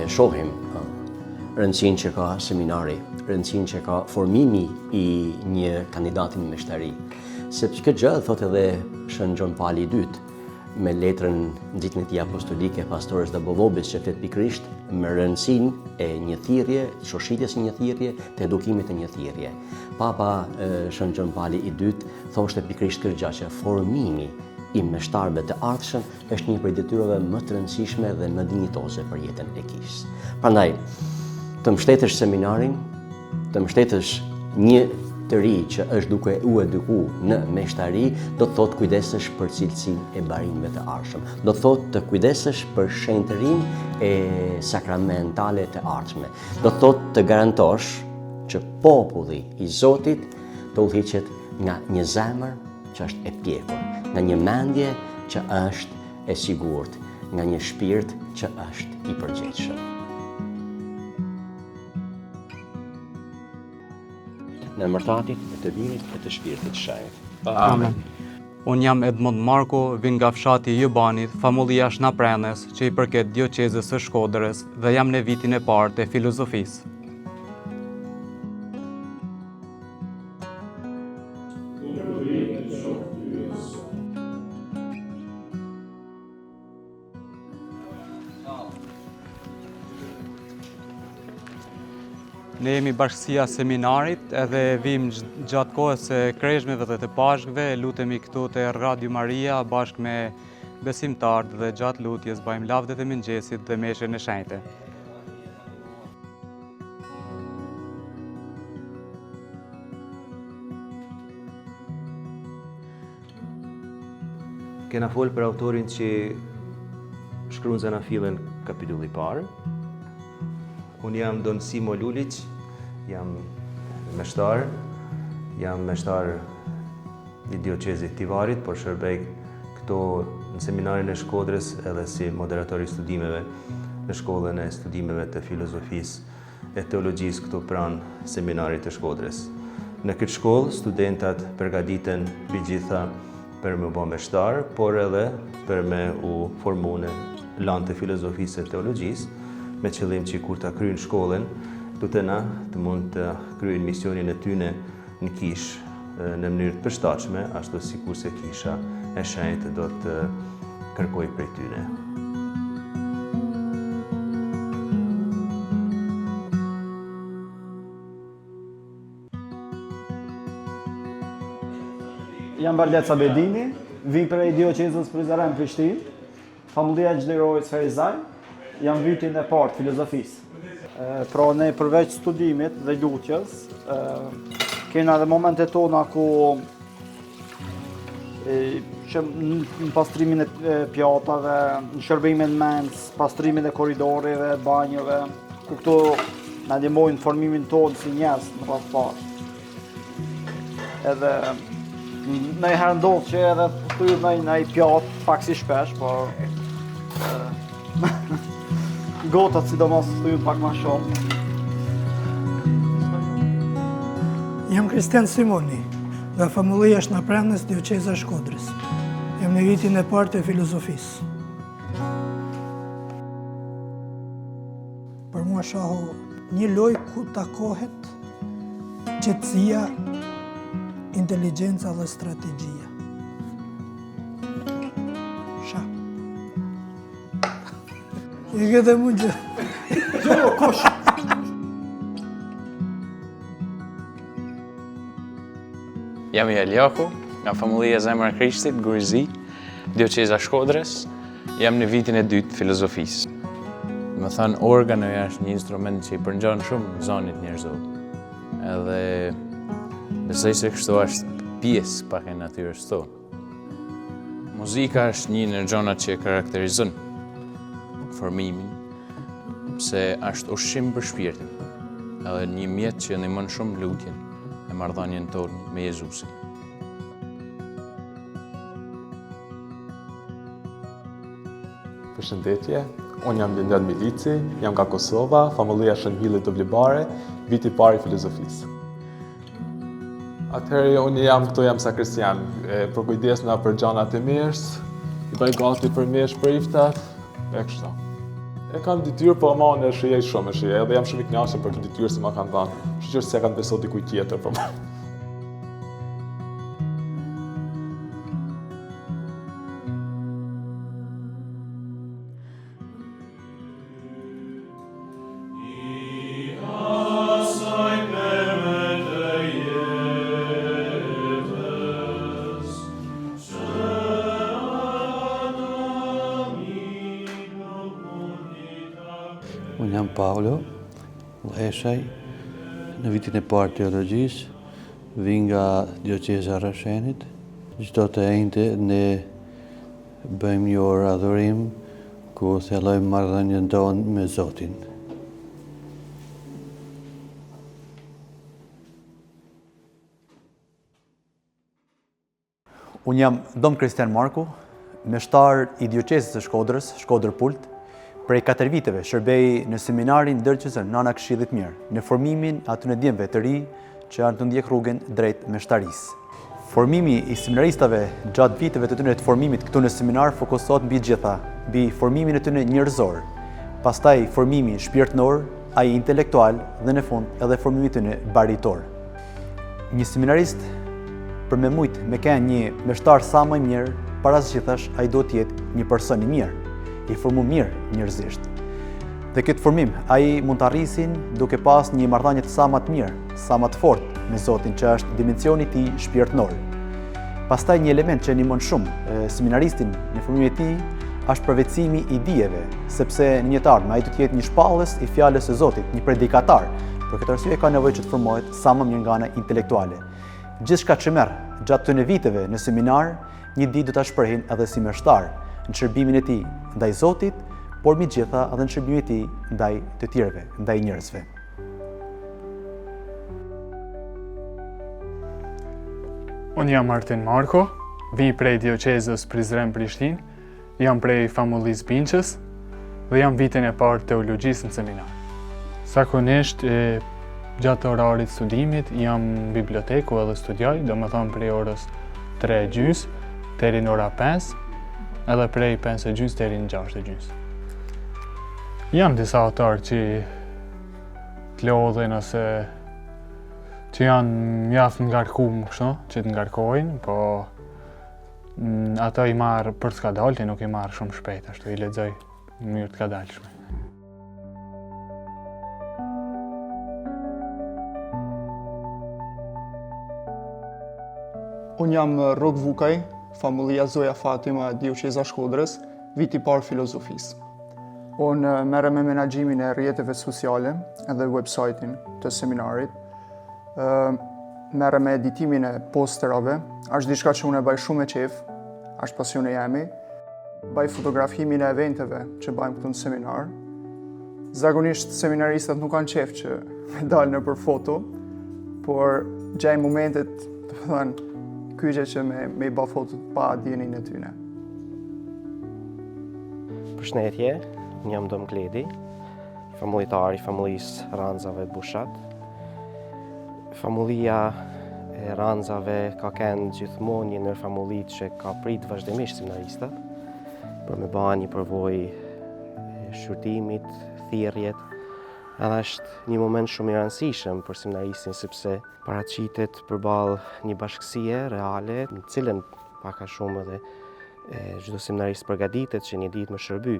e shohim rëndësinë që ka seminari, rëndësinë që ka formimi I një kandidati në meshtari. Sepse këtë gjë thot edhe Shën Gjon Pali II me letrën nxitjen e tij apostolike Pastores Dabovobis që flet pikërisht me rëndësinë e një thirrje, shoshitjes së një thirrje, të edukimit të një thirrje. Papa Shën Gjon Pali II thoshte pikërisht këtë gjë që formimi I meshtarëve të ardhshëm është një prej detyrave më të rëndësishme dhe më dinjitoze për jetën e kishës. Prandaj, të mbështetësh seminarin, të mbështetësh një të ri që është duke u eduku në meshtari, do të thotë kujdesesh për cilësinë e barimëve të ardhshëm. Do të thotë të kujdesesh për shenjtërinë e sakramentale të ardhshme. Do të thotë të garantosh që populli I Zotit të udhëhiqet nga një zemër që është e pjekur, nga një mendje që është e sigurt, nga një shpirt që është I përgjithshëm. Në emër të Atit, e të Birit, e të Shpirtit të Shenjtë. Amen. Unë jam Edmond Marko, vin nga fshati I Jubanit, famullia Shnaprenes, që I përket dioqezës së Shkodrës dhe jam në vitin e parë të filozofisë. Ne jemi bashkësia seminarit edhe vim gjatë kohës së kreshmeve dhe të pashkve, lutemi këtu te Radio Maria bashkë me besimtarët dhe gjatë lutjes bëjmë lavdet e mëngjesit dhe meshën e shenjtë. Kena folë për autorin që shkruan Zanafillën kapitulli parë. Unë jam Don Simo Lulic, jam meshtar I dioqezit Tivarit, por shërbej këto në seminarin e Shkodrës edhe si moderator I studimeve në shkollën e studimeve të filozofisë e teologjisë këtu pranë seminarit të Shkodrës. Në këtë shkollë studentat përgatiten përgjitha për me bë meshtar, por edhe për me u formu në lanë të filozofisë e teologjisë, me qëllim që kur ta kryejnë shkollën, tutena të mund të kryejnë misionin e tyre në kishë në mënyrë të përshtatshme, ashtu sikur se kisha e shenjtë do të kërkojë prej tyre. Jam Barlet Sabedini, vim prej dioqezës Prizren Prishtinë, famullia Xhderojës Ferizaj. Jam vitin e parë filozofisë. Pra ne përveç studimit dhe lutjes, kena edhe momente tona ku që në pastrimin e pjatave, në shërbimin mens, pastrimin e korridoreve, banjëve, ku këto na ndihmojnë formimin tonë si njerëz në pas parë. Edhe ndonjëherë ndodh që edhe thyrë në ai pjat pak si shpesh, por gotat sidomos thyrë pak më shumë. Jam Kristian Simoni, nga famullia Shnaprenes dioqeza Shkodrës. Jam në vitin e parë të filozofisë. Për mua shohu një lojë ku takohet qetësia, inteligjenca dhe strategjia. Sha. I këtë mund që... Jo, kosh! Jam Eliaku, nga famullia Zemra e Krishtit, Gurizi, dioqeza Shkodrës. Jam në vitin e dytë filozofisë. Më thënë, organo është një instrument që I përngjon shumë zonit njerëzor. Edhe besoj se kështu është pjesë pak e natyrës tonë. Muzika është një në gjonat që karakterizon formimin, se është ushqim për shpirtin, edhe një mjet që ndihmon shumë lutjen e marrëdhënien tonë me Jezusin. Përshëndetje, unë jam Lindel Milici, jam nga Kosova, famullia Shënhillit të Vlibare, viti parë I filozofisë. Atëherë unë jam sakristian, përkujdesna për gjanat e mirës, I bëj gati për mirë shpriftat, e kështu. E kam detyrë, po ama unë e shijej shumë, edhe jam shumë i kënaqur për këtë detyrë që ma kanë dhënë. Shqyrë se kanë besuar dikujt tjetër për mua. Unë jam Paolo, Eshaj, në vitin e parë teologjisë, vi nga Dioqeza Rrashenit. Çdo të enjte ne bëjmë një orë adhurim ku thellojmë marrëdhënien tonë me Zotin. Unë jam Dom Kristian Marku, meshtar i Dioqezës së Shkodrës, Shkodër Pult. Prej 4 viteve shërbej në seminarin ndërgjithësor Nana Këshillit Mirë, në formimin aty në djemve të ri që janë të ndjek rrugën drejt meshtarisë. Formimi i seminaristave gjatë viteve të tyre të formimit këtu në seminar fokusohet mbi gjitha, mbi formimin e tyre njerëzor, pastaj formimi shpirtëror, ai intelektual dhe në fund edhe formimi i tyre baritor. Një seminarist për me mujt me kenë një meshtar sa më i mirë, parasgjithash ai do të jetë një person i mirë, i formuar mirë njerëzisht. Dhe këtë formim ai mund të arrisin duke pas një marrëdhënie sa më të mirë, sa më të fortë me Zotin, që është dimensioni i tij shpirtëror. Pastaj një element që ndihmon shumë seminaristin në formimin e tij është përvetësimi i dijeve, sepse në një të ardhmen ai do të jetë një shpallës i fjalës së Zotit, një predikatar. Për këtë arsye ka nevojë që të formohet sa më mirë nga ana intelektuale. Gjithçka që merr gjatë këtyre viteve në seminar, një ditë do ta shprehin edhe si meshtar në shërbimin e tij ndaj Zotit, por mbi gjitha edhe në shërbimin e tij ndaj të tjerëve, ndaj njerëzve. Unë jam Martin Marko, vi prej Dioqezës Prizren Prishtinë, jam prej famullisë Binqës dhe jam vitin e parë teologjisë në seminar. Zakonisht gjatë orarit studimit jam në biblioteku edhe studioj, domethënë prej orës 3:30 deri në ora 5, edhe prej 5:30 deri në 6:30. Janë disa autorë që të lodhin ose që janë mjaft ngarkuar kështu, që të ngarkojnë, po ato i marr për të skadalti, nuk i marr shumë shpejt, ashtu i lexoj në mënyrë të kadalshme. Unë jam Rok Vukaj, famullia Zoja Fatima, Dioqeza Shkodrës, viti i parë filozofisë. Unë merrem me menaxhimin e rrjeteve sociale edhe website-in të seminarit. Merrem me editimin e posterave, është diçka që unë e baj shumë me qejf, është pasioni jemi. Baj fotografimin e eventeve që bajmë këtu në seminar. Zakonisht seminaristat nuk kanë qejf që me dalë në për foto, por gjej momentet, të thënë, kyçe që me i ba fotot pa djenin e tyne. Përshëndetje, unë jam Dom Kledi, famullitar i famullisë Ranzave Bushat. Famullia e Ranzave ka kenë gjithmonë një ndër famullit që ka prit vazhdimisht seminaristat për me ba një përvojë shqyrtimit, thirrjet. Edhe është një moment shumë i rëndësishëm për seminaristin sepse paraqitet përballë një bashkësie reale, në cilën pak a shumë edhe çdo seminarist përgatitet që një ditë më shërby.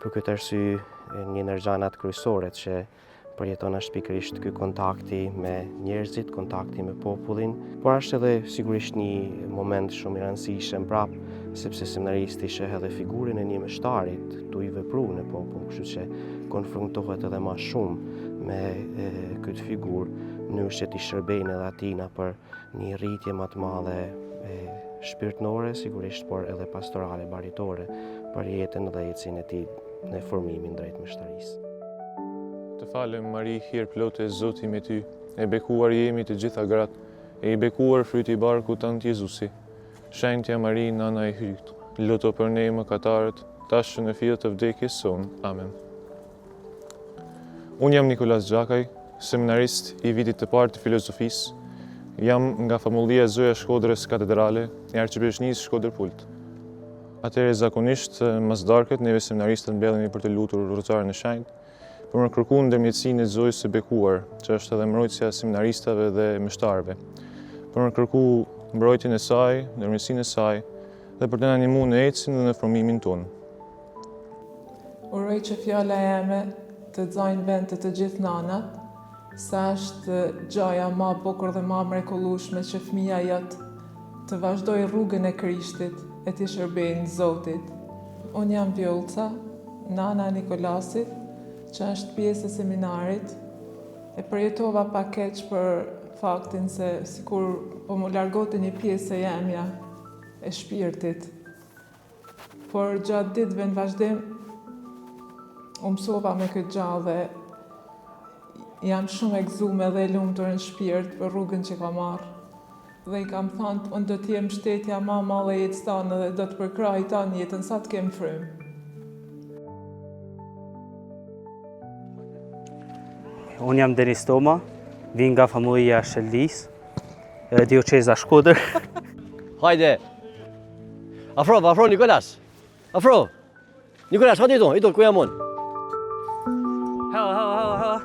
Për këtë arsye një ndër gjanat kryesore që përjeton është pikërisht ky kontakti me njerëzit, kontakti me popullin, por është edhe sigurisht një moment shumë i rëndësishëm prapë, sepse seminaristi sheh edhe figurën e një meshtarit tu i vepruar në popull, kështu që konfrontohet edhe më shumë me këtë figurë, në mënyrë që t'i shërbejnë edhe atina për një rritje më të madhe shpirtërore, sigurisht, por edhe pastorale, baritore, për jetën dhe ecjen e tij në formimin drejt meshtarisë. Të falem, Mari, hir plotë e Zoti me ty, e bekuar jemi të gjitha gratë, e i bekuar fryti i barkut tant Jezusi. Shenjtja Mari, nana e hyjt, luto për ne mëkatarët, tash në fijët të vdekjes sonë. Amen. Unë jam Nikolas Gjakaj, seminarist i vitit të parë të filozofisë. Jam nga famullia Zoja Shkodrës Katedrale e Arqipeshqisë Shkodër Pult. Atëherë zakonisht mas darkët neve seminaristët mbellemi për të lutur Rrugëtarin e Shenjtë, për më kërkuar ndërmjetësinë e Zojës së bekuar, që është edhe mbrojtësja e seminaristëve dhe meshtarëve, për më kërkuar mbrojtjen e saj, ndërmjetësinë e saj dhe për të na ndihmuar në ecjen dhe në formimin tonë. Uroj që fjala eme të dzajnë vend të gjithë nanat, sa është gjaja ma bukur dhe ma mrekullueshme që fëmia jot të vazhdoj rrugën e Krishtit e të shërbejnë Zotit. Unë jam Vjolca, nana e Nikolasit, që është pjesë e seminarit, e përjetova pak keq për faktin se sikur po mu largote një pjesë e jemja e shpirtit. Por gjatë ditëve në vazhdim, u mësova me këtë gjallë dhe jam shumë e gëzuar dhe e lumtur në shpirt për rrugën që kam marrë. Dhe i kam thënë, unë do t'jem mbështetja ma e madhe e jetës tonë dhe do të përkraj tonë jetën sa të kem frymë. Unë jam Denis Toma, vi nga familja Sheldis, dioqeza Shkodër. Hajde! Afro Nikolas! Afro! Nikolas, hajde ito, ku jam unë? Hela.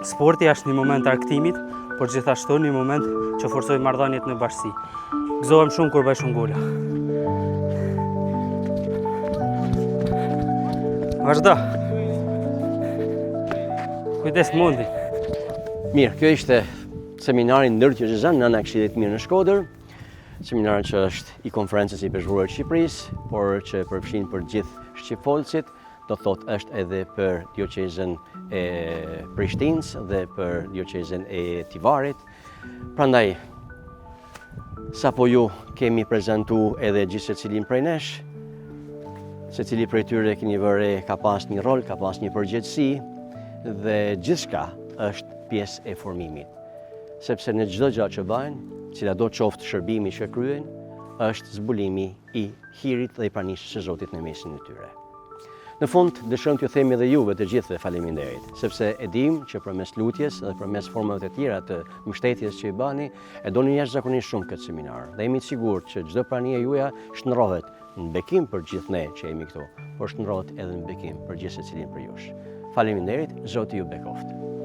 Sporti është një moment të arktimit, por gjithashtu një moment që forcoj marrëdhëniet në bashkësi. Gëzohem shumë kur bëj shumë gola. Vazhdo. Kujdes mundi. Mirë, kjo ishte seminari ndërqytetëzor Nëna e Këshillit të Mirë në Shkodër, seminar që është i konferencës i Peshqurore të Shqipërisë, por që përfshin për gjithë shqipfolësit, do thotë është edhe për dioqezën e Prishtinës dhe për dioqezën e Tivarit. Prandaj, sapo ju kemi prezantuar edhe gjithë secilin prej nesh, secili prej tyre keni vëre ka pas një rol, ka pas një përgjegjësi dhe gjithçka është pjesë e formimit. Sepse në çdo gjë që bëjnë, cilado qoftë shërbimi që kryen, është zbulimi i hirit dhe i pranishës së Zotit në mesin e tyre. Në fund, dëshirojmë t'ju themi edhe juve të gjithëve faleminderit, sepse e dim që përmes lutjes dhe përmes formave të tjera të mbështetjes që i bani, e doni jashtëzakonisht shumë këtë seminar. Dhe jemi të sigurt që çdo prani e juaja shndrohet në bekim për gjithë ne që jemi këtu, por shndrohet edhe në bekim për gjithë secilin prej jush. Faleminderit, Zoti ju bekoft.